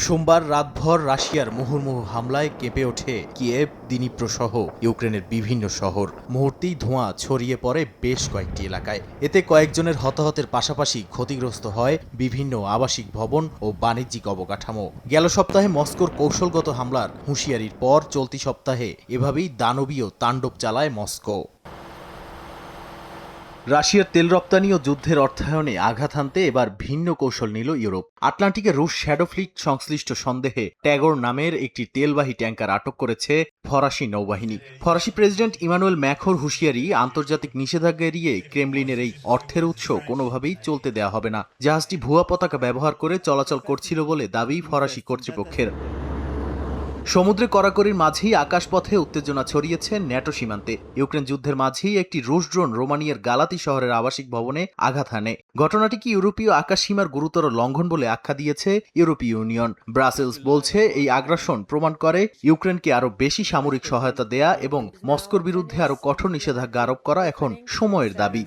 সোমবার রাতভর রাশিয়ার মুহুর্মুহু হামলায় কেঁপে ওঠে কিয়েভ, দিনিপ্রো সহ ইউক্রেনের বিভিন্ন শহর। মুহূর্তেই ধোঁয়া ছড়িয়ে পড়ে বেশ কয়েকটি এলাকায়। এতে কয়েকজনের হতাহতের পাশাপাশি ক্ষতিগ্রস্ত হয় বিভিন্ন আবাসিক ভবন ও বাণিজ্যিক অবকাঠামো। গেল সপ্তাহে মস্কোর কৌশলগত হামলার হুঁশিয়ারির পর চলতি সপ্তাহে এভাবেই দানবীয় তাণ্ডব চালায় মস্কো। রাশিয়ার তেল রপ্তানি ও যুদ্ধের অর্থায়নে আঘাত হানতে এবার ভিন্ন কৌশল নিল ইউরোপ। আটলান্টিকে রুশ শ্যাডো ফ্লিট সংশ্লিষ্ট সন্দেহে ট্যাগর নামের একটি তেলবাহী ট্যাঙ্কার আটক করেছে ফরাসি নৌবাহিনী। ফরাসি প্রেসিডেন্ট ইমানুয়েল ম্যাখোর হুঁশিয়ারি, আন্তর্জাতিক নিষেধাজ্ঞা এড়িয়ে ক্রেমলিনের এই অর্থের উৎস কোনোভাবেই চলতে দেওয়া হবে না। জাহাজটি ভুয়া পতাকা ব্যবহার করে চলাচল করছিল বলে দাবি ফরাসি কর্তৃপক্ষের। সমুদ্রে কড়াকড়ির মাঝেই আকাশপথে উত্তেজনা ছড়িয়েছে ন্যাটো সীমান্তে। ইউক্রেন যুদ্ধের মাঝেই একটি রুশ ড্রোন রোমানিয়ার গালাতি শহরের আবাসিক ভবনে আঘাত হানে। ঘটনাটি কি ইউরোপীয় আকাশসীমার গুরুতর লঙ্ঘন বলে আখ্যা দিয়েছে ইউরোপীয় ইউনিয়ন। ব্রাসেলস বলছে এই আগ্রাসন প্রমাণ করে ইউক্রেনকে আরও বেশি সামরিক সহায়তা দেয়া এবং মস্কোর বিরুদ্ধে আরও কঠোর নিষেধাজ্ঞা আরোপ করা এখন সময়ের দাবি।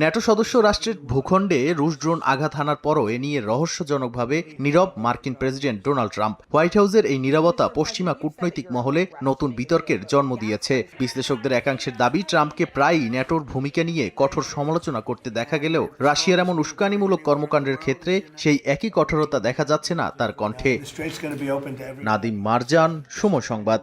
ন্যাটো সদস্য রাষ্ট্রের ভূখণ্ডে রুশ ড্রোন আঘাত হানার পরও এ নিয়ে রহস্যজনকভাবে নীরব মার্কিন প্রেসিডেন্ট ডোনাল্ড ট্রাম্প। হোয়াইট হাউসের এই নীরবতা পশ্চিমা কূটনৈতিক মহলে নতুন বিতর্কের জন্ম দিয়েছে। বিশ্লেষকদের একাংশের দাবি, ট্রাম্পকে প্রায়ই ন্যাটোর ভূমিকা নিয়ে কঠোর সমালোচনা করতে দেখা গেলেও রাশিয়ার এমন উস্কানিমূলক কর্মকাণ্ডের ক্ষেত্রে সেই একই কঠোরতা দেখা যাচ্ছে না তার কণ্ঠে। নাদিম মারজান, সময় সংবাদ।